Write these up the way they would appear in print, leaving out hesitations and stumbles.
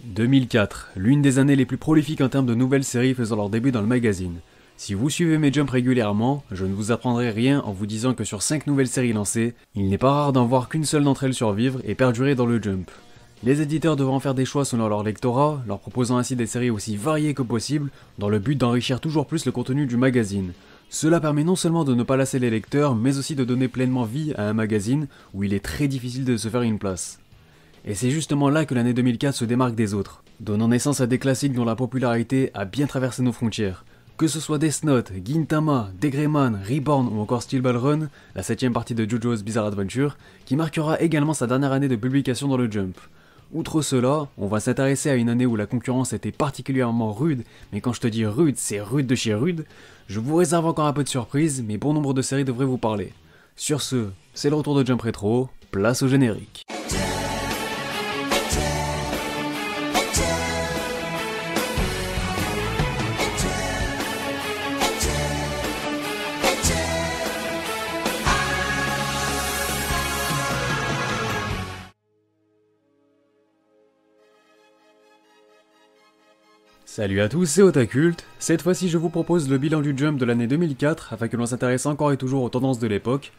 2004, l'une des années les plus prolifiques en termes de nouvelles séries faisant leur début dans le magazine. Si vous suivez mes jumps régulièrement, je ne vous apprendrai rien en vous disant que sur 5 nouvelles séries lancées, il n'est pas rare d'en voir qu'une seule d'entre elles survivre et perdurer dans le jump. Les éditeurs devront faire des choix selon leur lectorat, leur proposant ainsi des séries aussi variées que possible, dans le but d'enrichir toujours plus le contenu du magazine. Cela permet non seulement de ne pas lasser les lecteurs, mais aussi de donner pleinement vie à un magazine où il est très difficile de se faire une place. Et c'est justement là que l'année 2004 se démarque des autres, donnant naissance à des classiques dont la popularité a bien traversé nos frontières. Que ce soit Death Note, Gintama, Degreman, Reborn ou encore Steel Ball Run, la 7ème partie de JoJo's Bizarre Adventure, qui marquera également sa dernière année de publication dans le Jump. Outre cela, on va s'intéresser à une année où la concurrence était particulièrement rude, mais quand je te dis rude, c'est rude de chez rude. Je vous réserve encore un peu de surprise, mais bon nombre de séries devraient vous parler. Sur ce, c'est le retour de Jump Retro, place au générique. Salut à tous, c'est Otakult. Cette fois-ci je vous propose le bilan du Jump de l'année 2004 afin que l'on s'intéresse encore et toujours aux tendances de l'époque.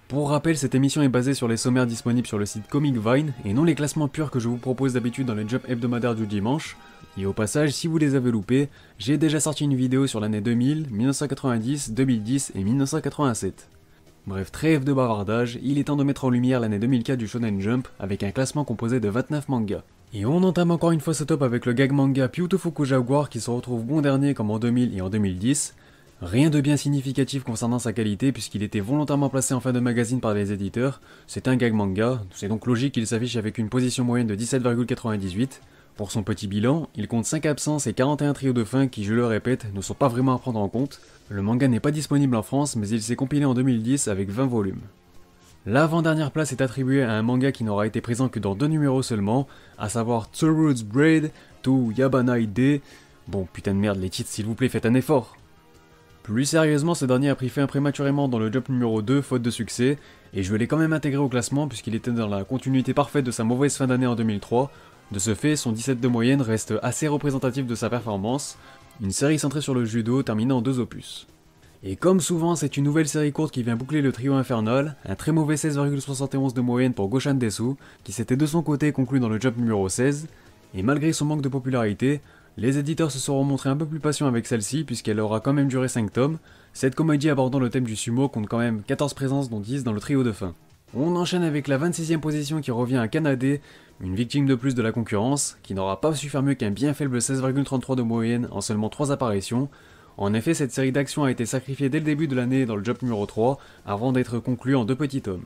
Pour rappel, cette émission est basée sur les sommaires disponibles sur le site Comic Vine et non les classements purs que je vous propose d'habitude dans les Jump hebdomadaires du dimanche. Et au passage, si vous les avez loupés, j'ai déjà sorti une vidéo sur l'année 2000, 1990, 2010 et 1987. Bref, trêve de bavardage, il est temps de mettre en lumière l'année 2004 du Shonen Jump avec un classement composé de 29 mangas. Et on entame encore une fois ce top avec le gag manga Beautiful Jaguar qui se retrouve bon dernier comme en 2000 et en 2010. Rien de bien significatif concernant sa qualité puisqu'il était volontairement placé en fin de magazine par les éditeurs. C'est un gag manga, c'est donc logique qu'il s'affiche avec une position moyenne de 17,98. Pour son petit bilan, il compte 5 absences et 41 trios de fin qui, je le répète, ne sont pas vraiment à prendre en compte. Le manga n'est pas disponible en France mais il s'est compilé en 2010 avec 20 volumes. L'avant-dernière place est attribuée à un manga qui n'aura été présent que dans 2 numéros seulement, à savoir Tsuru's Braid to Yabanai Day. Bon putain de merde, les titres s'il vous plaît, faites un effort. Plus sérieusement, ce dernier a pris fin prématurément dans le Jump numéro 2 faute de succès, et je l'ai quand même intégré au classement puisqu'il était dans la continuité parfaite de sa mauvaise fin d'année en 2003. De ce fait, son 17 de moyenne reste assez représentatif de sa performance, une série centrée sur le judo terminant en 2 opus. Et comme souvent, c'est une nouvelle série courte qui vient boucler le trio infernal, un très mauvais 16,71 de moyenne pour Goshan Desu, qui s'était de son côté conclu dans le Jump numéro 16, et malgré son manque de popularité, les éditeurs se seront montrés un peu plus patients avec celle-ci puisqu'elle aura quand même duré 5 tomes, cette comédie abordant le thème du sumo compte quand même 14 présences dont 10 dans le trio de fin. On enchaîne avec la 26e position qui revient à Kanade, une victime de plus de la concurrence, qui n'aura pas su faire mieux qu'un bien faible 16,33 de moyenne en seulement 3 apparitions. En effet, cette série d'action a été sacrifiée dès le début de l'année dans le Jump numéro 3, avant d'être conclue en 2 petits tomes.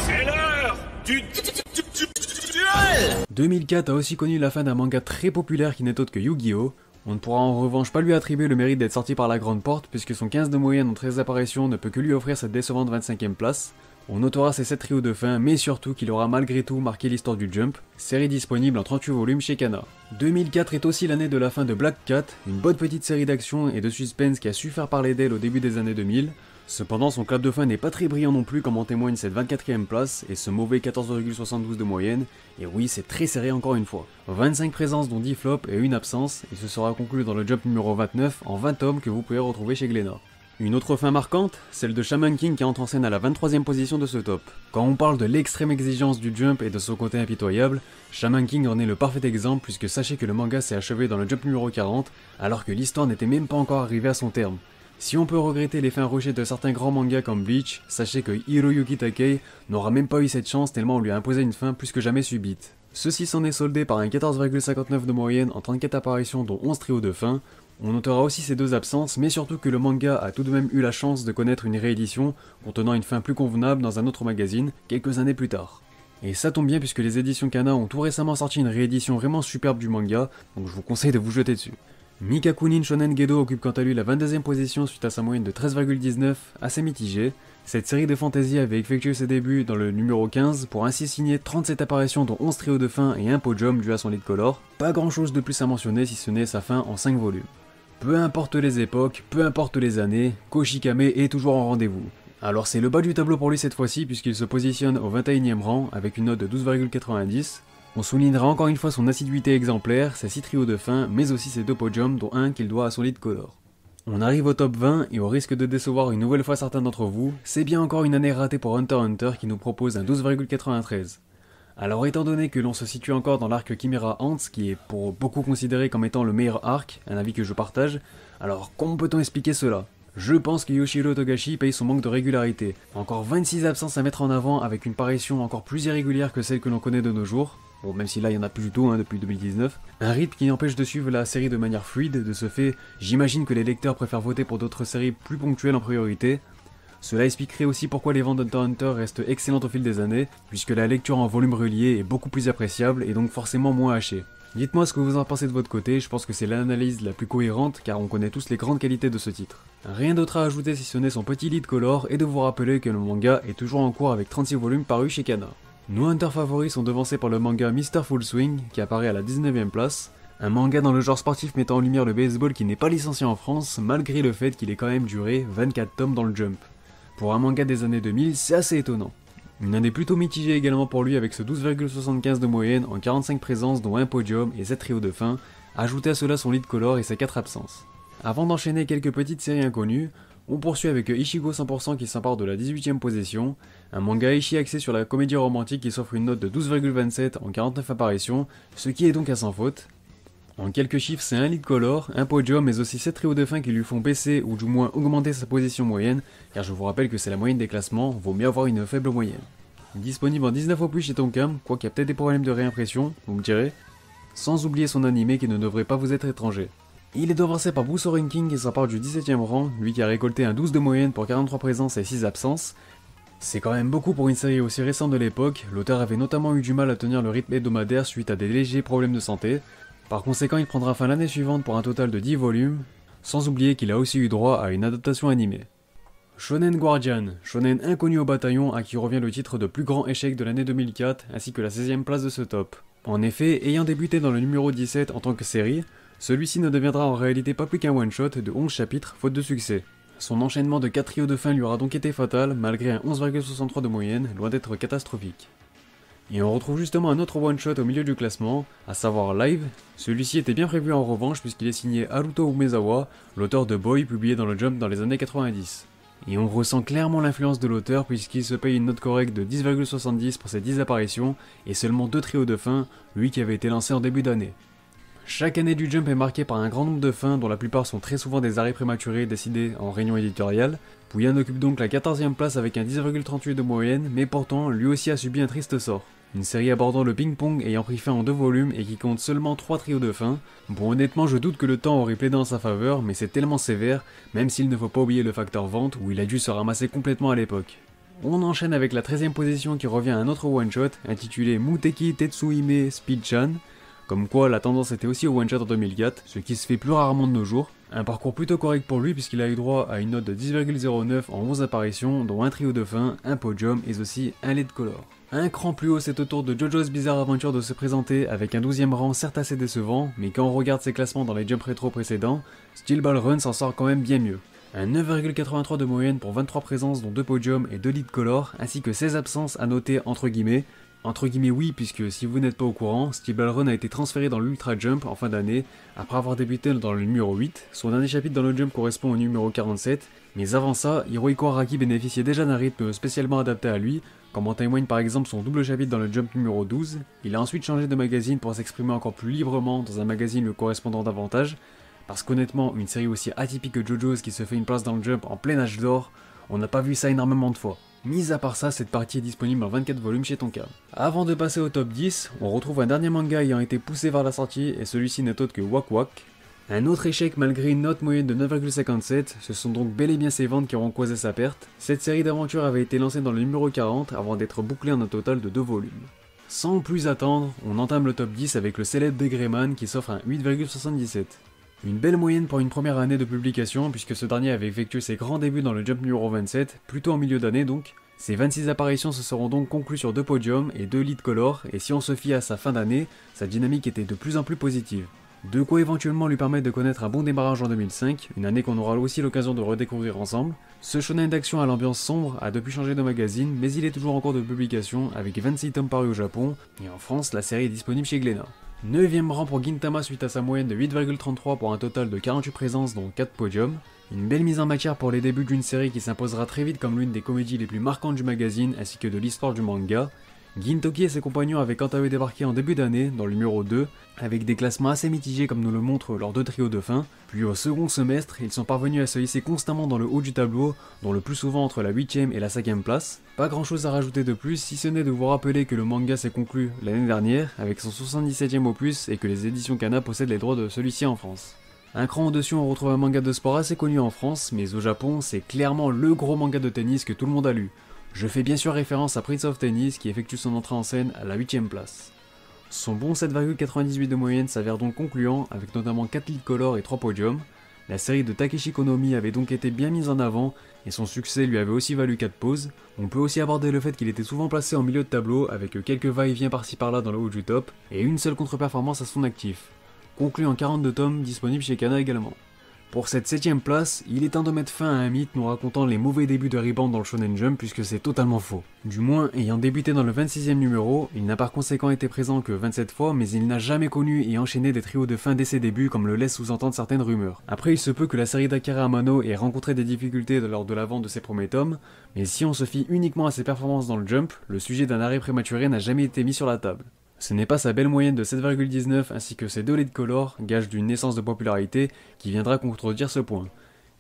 C'est l'heure du duel. 2004 a aussi connu la fin d'un manga très populaire qui n'est autre que Yu-Gi-Oh! On ne pourra en revanche pas lui attribuer le mérite d'être sorti par la grande porte, puisque son 15 de moyenne en 13 apparitions ne peut que lui offrir cette décevante 25e place. On notera ses 7 trios de fin, mais surtout qu'il aura malgré tout marqué l'histoire du Jump, série disponible en 38 volumes chez Kana. 2004 est aussi l'année de la fin de Black Cat, une bonne petite série d'action et de suspense qui a su faire parler d'elle au début des années 2000. Cependant, son clap de fin n'est pas très brillant non plus comme en témoigne cette 24e place et ce mauvais 14,72 de moyenne, et oui c'est très serré encore une fois. 25 présences dont 10 flops et une absence, et ce sera conclu dans le Jump numéro 29 en 20 tomes que vous pouvez retrouver chez Glénat. Une autre fin marquante, celle de Shaman King qui entre en scène à la 23e position de ce top. Quand on parle de l'extrême exigence du Jump et de son côté impitoyable, Shaman King en est le parfait exemple puisque sachez que le manga s'est achevé dans le Jump numéro 40 alors que l'histoire n'était même pas encore arrivée à son terme. Si on peut regretter les fins rushées de certains grands mangas comme Bleach, sachez que Hiroyuki Takei n'aura même pas eu cette chance tellement on lui a imposé une fin plus que jamais subite. Ceci s'en est soldé par un 14,59 de moyenne en 34 apparitions dont 11 trios de fin. On notera aussi ces 2 absences, mais surtout que le manga a tout de même eu la chance de connaître une réédition contenant une fin plus convenable dans un autre magazine, quelques années plus tard. Et ça tombe bien puisque les éditions Kana ont tout récemment sorti une réédition vraiment superbe du manga, donc je vous conseille de vous jeter dessus. Mikakunin Shonen Gedo occupe quant à lui la 22e position suite à sa moyenne de 13,19, assez mitigée. Cette série de fantasy avait effectué ses débuts dans le numéro 15 pour ainsi signer 37 apparitions dont 11 trios de fin et un podium dû à son lead color. Pas grand chose de plus à mentionner si ce n'est sa fin en 5 volumes. Peu importe les époques, peu importe les années, Koshikame est toujours en rendez-vous. Alors c'est le bas du tableau pour lui cette fois-ci puisqu'il se positionne au 21e rang avec une note de 12,90. On soulignera encore une fois son assiduité exemplaire, ses 6 trios de fin, mais aussi ses 2 podiums, dont un qu'il doit à son lead color. On arrive au top 20 et au risque de décevoir une nouvelle fois certains d'entre vous, c'est bien encore une année ratée pour Hunter x Hunter qui nous propose un 12,93. Alors étant donné que l'on se situe encore dans l'arc Chimera Ants, qui est pour beaucoup considéré comme étant le meilleur arc, un avis que je partage, alors comment peut-on expliquer cela ? Je pense que Yoshiro Togashi paye son manque de régularité. Encore 26 absences à mettre en avant avec une parution encore plus irrégulière que celle que l'on connaît de nos jours. Bon, même si là il y en a plus du tout depuis 2019. Un rythme qui empêche de suivre la série de manière fluide. De ce fait, j'imagine que les lecteurs préfèrent voter pour d'autres séries plus ponctuelles en priorité. Cela expliquerait aussi pourquoi les ventes d'Hunter x Hunter restent excellentes au fil des années, puisque la lecture en volume relié est beaucoup plus appréciable et donc forcément moins hachée. Dites-moi ce que vous en pensez de votre côté, je pense que c'est l'analyse la plus cohérente car on connaît tous les grandes qualités de ce titre. Rien d'autre à ajouter si ce n'est son petit lead color et de vous rappeler que le manga est toujours en cours avec 36 volumes parus chez Kana. Nos hunters favoris sont devancés par le manga Mr. Full Swing qui apparaît à la 19ème place, un manga dans le genre sportif mettant en lumière le baseball qui n'est pas licencié en France malgré le fait qu'il ait quand même duré 24 tomes dans le Jump. Pour un manga des années 2000, c'est assez étonnant. Une année plutôt mitigée également pour lui avec ce 12,75 de moyenne en 45 présences dont un podium et 7 trios de fin, ajoutez à cela son lead color et ses 4 absences. Avant d'enchaîner quelques petites séries inconnues, on poursuit avec Ichigo 100% qui s'empare de la 18ème position, un manga Ishi axé sur la comédie romantique qui s'offre une note de 12,27 en 49 apparitions, ce qui est donc à sans faute. En quelques chiffres, c'est un lead color, un podium mais aussi 7 trios de fin qui lui font baisser ou du moins augmenter sa position moyenne, car je vous rappelle que c'est la moyenne des classements, vaut mieux avoir une faible moyenne. Disponible en 19 opus chez Tonkam, quoiqu'il y a peut-être des problèmes de réimpression, vous me direz, sans oublier son animé qui ne devrait pas vous être étranger. Il est devancé par Busou Ranking qui s'empare du 17ème rang, lui qui a récolté un 12 de moyenne pour 43 présences et 6 absences. C'est quand même beaucoup pour une série aussi récente de l'époque, l'auteur avait notamment eu du mal à tenir le rythme hebdomadaire suite à des légers problèmes de santé. Par conséquent, il prendra fin l'année suivante pour un total de 10 volumes, sans oublier qu'il a aussi eu droit à une adaptation animée. Shonen Guardian, shonen inconnu au bataillon à qui revient le titre de plus grand échec de l'année 2004 ainsi que la 16ème place de ce top. En effet, ayant débuté dans le numéro 17 en tant que série, celui-ci ne deviendra en réalité pas plus qu'un one-shot de 11 chapitres faute de succès. Son enchaînement de 4 trios de fin lui aura donc été fatal malgré un 11,63 de moyenne, loin d'être catastrophique. Et on retrouve justement un autre one-shot au milieu du classement, à savoir Live. Celui-ci était bien prévu en revanche puisqu'il est signé Haruto Umezawa, l'auteur de Boy publié dans le Jump dans les années 90. Et on ressent clairement l'influence de l'auteur puisqu'il se paye une note correcte de 10,70 pour ses 10 apparitions et seulement 2 trios de fin, lui qui avait été lancé en début d'année. Chaque année du Jump est marquée par un grand nombre de fins dont la plupart sont très souvent des arrêts prématurés décidés en réunion éditoriale. Puyan occupe donc la 14ème place avec un 10,38 de moyenne, mais pourtant lui aussi a subi un triste sort. Une série abordant le ping-pong ayant pris fin en 2 volumes et qui compte seulement 3 trios de fin. Bon honnêtement je doute que le temps aurait plaidé en sa faveur, mais c'est tellement sévère, même s'il ne faut pas oublier le facteur vente où il a dû se ramasser complètement à l'époque. On enchaîne avec la 13ème position qui revient à un autre one-shot, intitulé Muteki Tetsuhime Speed-chan. Comme quoi la tendance était aussi au one-shot en 2004, ce qui se fait plus rarement de nos jours. Un parcours plutôt correct pour lui puisqu'il a eu droit à une note de 10,09 en 11 apparitions, dont un trio de fin, un podium et aussi un lead color. Un cran plus haut, c'est au tour de JoJo's Bizarre Adventure de se présenter avec un 12ème rang certes assez décevant, mais quand on regarde ses classements dans les Jump Retro précédents, Steel Ball Run s'en sort quand même bien mieux. Un 9,83 de moyenne pour 23 présences dont 2 podiums et 2 lead color, ainsi que 16 absences à noter entre guillemets. Entre guillemets oui, puisque si vous n'êtes pas au courant, Steel Ball Run a été transféré dans l'Ultra Jump en fin d'année, après avoir débuté dans le numéro 8, son dernier chapitre dans le Jump correspond au numéro 47, mais avant ça, Hirohiko Araki bénéficiait déjà d'un rythme spécialement adapté à lui, comme en témoigne par exemple son double chapitre dans le Jump numéro 12, il a ensuite changé de magazine pour s'exprimer encore plus librement dans un magazine le correspondant davantage, parce qu'honnêtement, une série aussi atypique que JoJo's qui se fait une place dans le Jump en plein âge d'or, on n'a pas vu ça énormément de fois. Mis à part ça, cette partie est disponible en 24 volumes chez Tonkam. Avant de passer au top 10, on retrouve un dernier manga ayant été poussé vers la sortie, et celui-ci n'est autre que Wak Wak. Un autre échec malgré une note moyenne de 9,57, ce sont donc bel et bien ses ventes qui auront causé sa perte. Cette série d'aventures avait été lancée dans le numéro 40 avant d'être bouclée en un total de 2 volumes. Sans plus attendre, on entame le top 10 avec le célèbre Degreman qui s'offre un 8,77. Une belle moyenne pour une première année de publication puisque ce dernier avait effectué ses grands débuts dans le Jump numéro 27, plutôt en milieu d'année donc. Ses 26 apparitions se seront donc conclues sur 2 podiums et 2 lead color, et si on se fie à sa fin d'année, sa dynamique était de plus en plus positive. De quoi éventuellement lui permettre de connaître un bon démarrage en 2005, une année qu'on aura aussi l'occasion de redécouvrir ensemble. Ce shonen d'action à l'ambiance sombre a depuis changé de magazine, mais il est toujours en cours de publication avec 26 tomes parus au Japon, et en France la série est disponible chez Glénat. 9ème rang pour Gintama suite à sa moyenne de 8,33 pour un total de 48 présences dont 4 podiums. Une belle mise en matière pour les débuts d'une série qui s'imposera très vite comme l'une des comédies les plus marquantes du magazine ainsi que de l'histoire du manga. Gintoki et ses compagnons avaient quant à eux débarqué en début d'année, dans le numéro 2, avec des classements assez mitigés comme nous le montrent leurs deux trios de fin, puis au second semestre, ils sont parvenus à se hisser constamment dans le haut du tableau, dont le plus souvent entre la 8ème et la 5ème place. Pas grand chose à rajouter de plus, si ce n'est de vous rappeler que le manga s'est conclu l'année dernière, avec son 77ème opus, et que les éditions Kana possèdent les droits de celui-ci en France. Un cran au-dessus, on retrouve un manga de sport assez connu en France, mais au Japon, c'est clairement le gros manga de tennis que tout le monde a lu. Je fais bien sûr référence à Prince of Tennis qui effectue son entrée en scène à la 8ème place. Son bon 7,98 de moyenne s'avère donc concluant, avec notamment 4 lead colors et 3 podiums. La série de Takeshi Konomi avait donc été bien mise en avant, et son succès lui avait aussi valu 4 pauses. On peut aussi aborder le fait qu'il était souvent placé en milieu de tableau, avec quelques va-et-vient par-ci par-là dans le haut du top, et une seule contre-performance à son actif. Conclu en 42 tomes, disponible chez Kana également. Pour cette 7ème place, il est temps de mettre fin à un mythe nous racontant les mauvais débuts de Rebound dans le Shonen Jump puisque c'est totalement faux. Du moins, ayant débuté dans le 26ème numéro, il n'a par conséquent été présent que 27 fois, mais il n'a jamais connu et enchaîné des trios de fin dès ses débuts comme le laissent sous-entendre certaines rumeurs. Après, il se peut que la série d'Akira Amano ait rencontré des difficultés lors de la vente de ses premiers tomes, mais si on se fie uniquement à ses performances dans le Jump, le sujet d'un arrêt prématuré n'a jamais été mis sur la table. Ce n'est pas sa belle moyenne de 7,19 ainsi que ses 2 lead colors, gage d'une naissance de popularité, qui viendra contredire ce point.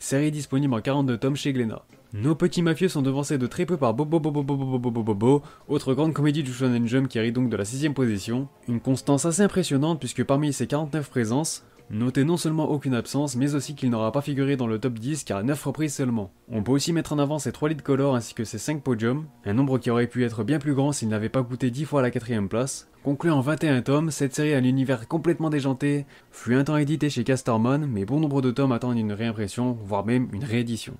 Série disponible en 42 tomes chez Glénat. Nos petits mafieux sont devancés de très peu par Bobo, autre grande comédie du Shonen Jump qui arrive donc de la 6ème position. Une constance assez impressionnante puisque parmi ses 49 présences, notez non seulement aucune absence, mais aussi qu'il n'aura pas figuré dans le top 10 car à 9 reprises seulement. On peut aussi mettre en avant ses 3 lead colors ainsi que ses 5 podiums, un nombre qui aurait pu être bien plus grand s'il n'avait pas goûté 10 fois à la 4ème place. Conclue en 21 tomes, cette série à l'univers complètement déjanté fut un temps éditée chez Casterman, mais bon nombre de tomes attendent une réimpression, voire même une réédition.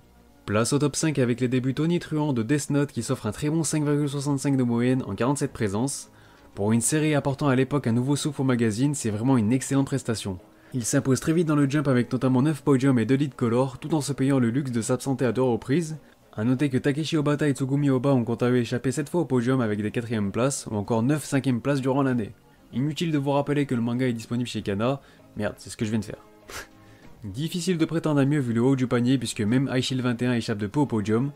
Place au top 5 avec les débuts tonitruants de Death Note qui s'offre un très bon 5,65 de moyenne en 47 présences. Pour une série apportant à l'époque un nouveau souffle au magazine, c'est vraiment une excellente prestation. Il s'impose très vite dans le Jump avec notamment 9 podiums et 2 lead colors, tout en se payant le luxe de s'absenter à 2 reprises. A noter que Takeshi Obata et Tsugumi Oba ont quant à eux échappé 7 fois au podium avec des 4ème places, ou encore 9 5ème places durant l'année. Inutile de vous rappeler que le manga est disponible chez Kana. Merde, c'est ce que je viens de faire. Difficile de prétendre à mieux vu le haut du panier puisque même Aishil 21 échappe de peu au podium.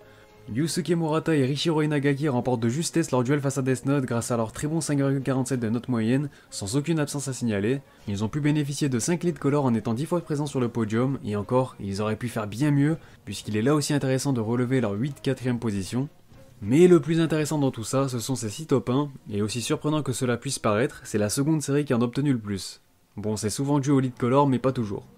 Yusuke Murata et Richiro Inagaki remportent de justesse leur duel face à Death Note grâce à leur très bon 5,47 de note moyenne, sans aucune absence à signaler. Ils ont pu bénéficier de 5 lead colors en étant 10 fois présents sur le podium, et encore, ils auraient pu faire bien mieux, puisqu'il est là aussi intéressant de relever leur 8 4ème position. Mais le plus intéressant dans tout ça, ce sont ces 6 top 1, et aussi surprenant que cela puisse paraître, c'est la seconde série qui en a obtenu le plus. Bon, c'est souvent dû au lead color, mais pas toujours.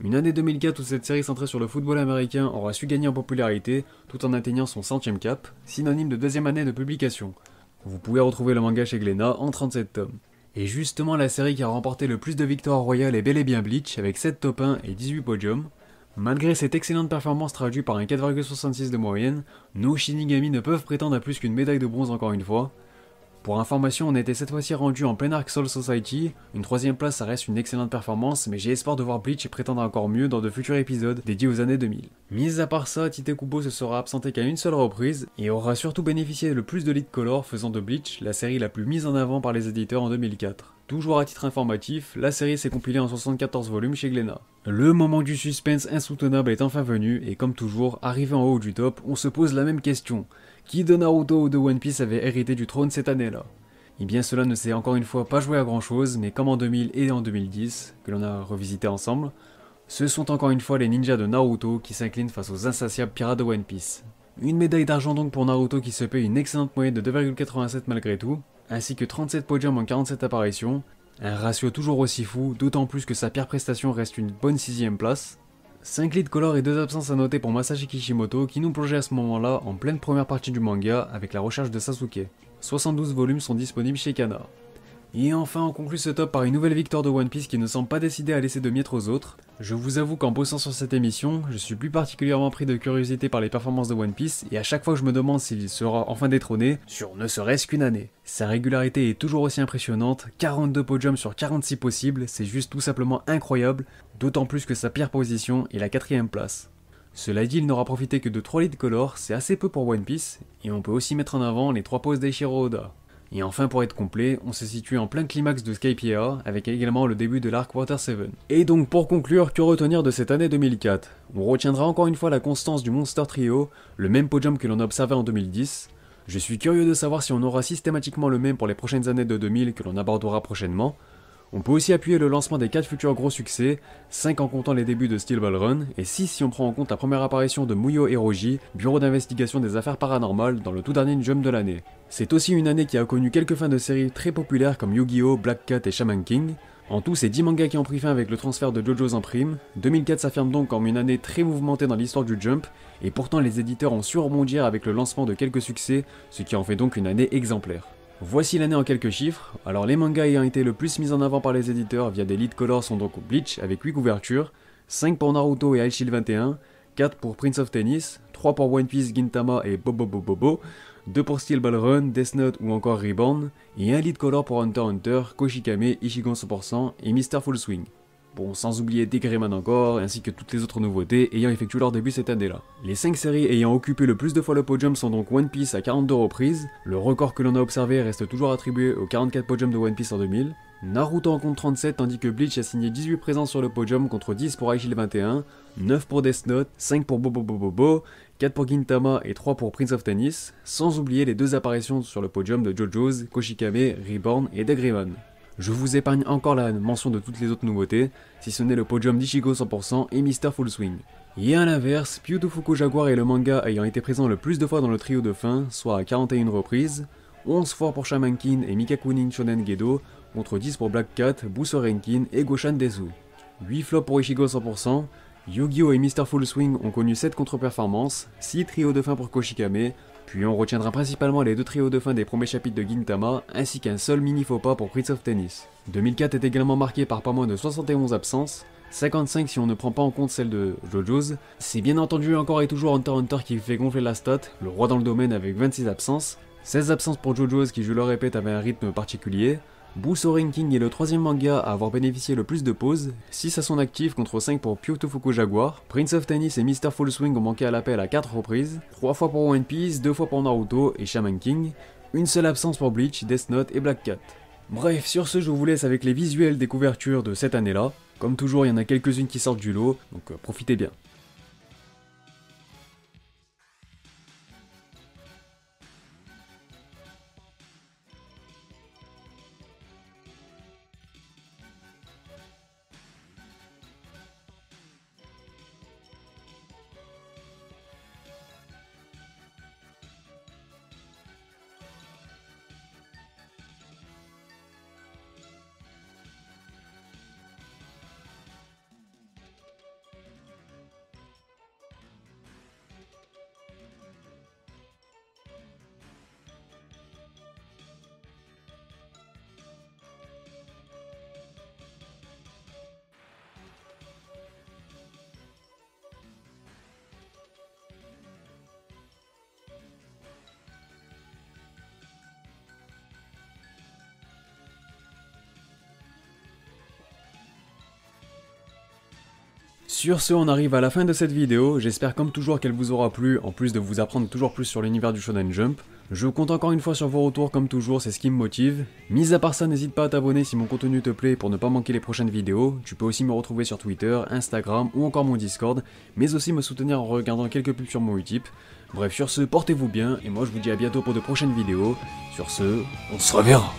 Une année 2004 où cette série centrée sur le football américain aura su gagner en popularité tout en atteignant son 100ème cap, synonyme de 2ème année de publication. Vous pouvez retrouver le manga chez Glénat en 37 tomes. Et justement la série qui a remporté le plus de victoires royales est bel et bien Bleach avec 7 top 1 et 18 podiums. Malgré cette excellente performance traduite par un 4,66 de moyenne, nos Shinigami ne peuvent prétendre à plus qu'une médaille de bronze encore une fois. Pour information, on était cette fois-ci rendu en plein arc Soul Society, une 3ème place ça reste une excellente performance, mais j'ai espoir de voir Bleach prétendre encore mieux dans de futurs épisodes dédiés aux années 2000. Mis à part ça, Tite Kubo se sera absenté qu'à une seule reprise, et aura surtout bénéficié le plus de lead color, faisant de Bleach la série la plus mise en avant par les éditeurs en 2004. Toujours à titre informatif, la série s'est compilée en 74 volumes chez Glénat. Le moment du suspense insoutenable est enfin venu, et comme toujours, arrivé en haut du top, on se pose la même question. Qui de Naruto ou de One Piece avait hérité du trône cette année-là? Eh bien cela ne s'est encore une fois pas joué à grand chose, mais comme en 2000 et en 2010, que l'on a revisité ensemble, ce sont encore une fois les ninjas de Naruto qui s'inclinent face aux insatiables pirates de One Piece. Une médaille d'argent donc pour Naruto qui se paye une excellente moyenne de 2,87 malgré tout, ainsi que 37 podiums en 47 apparitions, un ratio toujours aussi fou, d'autant plus que sa pire prestation reste une bonne 6ème place. 5 lead colors et 2 absences à noter pour Masashi Kishimoto qui nous plongeait à ce moment-là en pleine première partie du manga avec la recherche de Sasuke. 72 volumes sont disponibles chez Kana. Et enfin on conclut ce top par une nouvelle victoire de One Piece qui ne semble pas décidé à laisser de miettes aux autres. Je vous avoue qu'en bossant sur cette émission, je suis plus particulièrement pris de curiosité par les performances de One Piece et à chaque fois je me demande s'il sera enfin détrôné sur ne serait-ce qu'une année. Sa régularité est toujours aussi impressionnante, 42 podiums sur 46 possibles, c'est juste tout simplement incroyable, d'autant plus que sa pire position est la 4ème place. Cela dit, il n'aura profité que de 3 lead colors, c'est assez peu pour One Piece, et on peut aussi mettre en avant les 3 poses d'Eiichiro Oda. Et enfin, pour être complet, on se situe en plein climax de Skypiea, avec également le début de l'arc Water 7. Et donc pour conclure, que retenir de cette année 2004 ? On retiendra encore une fois la constance du Monster Trio, le même podium que l'on a observé en 2010. Je suis curieux de savoir si on aura systématiquement le même pour les prochaines années de 2000 que l'on abordera prochainement. On peut aussi appuyer le lancement des 4 futurs gros succès, 5 en comptant les débuts de Steel Ball Run, et 6 si on prend en compte la première apparition de Muyo Hiroji, bureau d'investigation des affaires paranormales, dans le tout dernier Jump de l'année. C'est aussi une année qui a connu quelques fins de séries très populaires comme Yu-Gi-Oh!, Black Cat et Shaman King. En tout, c'est 10 mangas qui ont pris fin avec le transfert de JoJo's en prime. 2004 s'affirme donc comme une année très mouvementée dans l'histoire du Jump, et pourtant les éditeurs ont su rebondir avec le lancement de quelques succès, ce qui en fait donc une année exemplaire. Voici l'année en quelques chiffres. Alors les mangas ayant été le plus mis en avant par les éditeurs via des lead colors sont donc Bleach avec 8 couvertures, 5 pour Naruto et High Shield 21, 4 pour Prince of Tennis, 3 pour One Piece, Gintama et Bobo, 2 pour Steel Ball Run, Death Note ou encore Reborn, et un lead color pour Hunter x Hunter, Koshikame, Ichigo 100% et Mr. Full Swing. Bon, sans oublier Degreyman encore, ainsi que toutes les autres nouveautés ayant effectué leur début cette année-là. Les 5 séries ayant occupé le plus de fois le podium sont donc One Piece à 42 reprises, le record que l'on a observé reste toujours attribué aux 44 podiums de One Piece en 2000, Naruto en compte 37 tandis que Bleach a signé 18 présences sur le podium contre 10 pour High Shield 21, 9 pour Death Note, 5 pour Bobo, 4 pour Gintama et 3 pour Prince of Tennis, sans oublier les 2 apparitions sur le podium de JoJo's, Koshikame, Reborn et Degreyman. Je vous épargne encore la mention de toutes les autres nouveautés, si ce n'est le podium d'Ichigo 100% et Mr. Full Swing. Et à l'inverse, Beautiful Jaguar est le manga ayant été présent le plus de fois dans le trio de fin, soit à 41 reprises, 11 fois pour Shaman King et Mikakunin Shonen Gedo, contre 10 pour Black Cat, Busou Renkin et Goshan Desu. 8 flops pour Ichigo 100%, Yu-Gi-Oh! Et Mr. Full Swing ont connu 7 contre-performances, 6 trios de fin pour Koshikame, puis on retiendra principalement les 2 trios de fin des premiers chapitres de Gintama, ainsi qu'un seul mini faux pas pour Prince of Tennis. 2004 est également marqué par pas moins de 71 absences, 55 si on ne prend pas en compte celle de JoJo's. C'est bien entendu encore et toujours Hunter x Hunter qui fait gonfler la stat, le roi dans le domaine avec 26 absences, 16 absences pour JoJo's qui je le répète avait un rythme particulier. Busou Renkin est le 3ème manga à avoir bénéficié le plus de pauses, 6 à son actif contre 5 pour Beautiful Jaguar, Prince of Tennis et Mr. Full Swing ont manqué à l'appel à 4 reprises, 3 fois pour One Piece, 2 fois pour Naruto et Shaman King, une seule absence pour Bleach, Death Note et Black Cat. Bref, sur ce je vous laisse avec les visuels des couvertures de cette année-là, comme toujours il y en a quelques-unes qui sortent du lot, donc profitez bien. Sur ce, on arrive à la fin de cette vidéo, j'espère comme toujours qu'elle vous aura plu, en plus de vous apprendre toujours plus sur l'univers du Shonen Jump. Je compte encore une fois sur vos retours comme toujours, c'est ce qui me motive. Mis à part ça, n'hésite pas à t'abonner si mon contenu te plaît pour ne pas manquer les prochaines vidéos. Tu peux aussi me retrouver sur Twitter, Instagram ou encore mon Discord, mais aussi me soutenir en regardant quelques pubs sur mon Utip. Bref, sur ce, portez-vous bien, et moi je vous dis à bientôt pour de prochaines vidéos. Sur ce, on se reverra.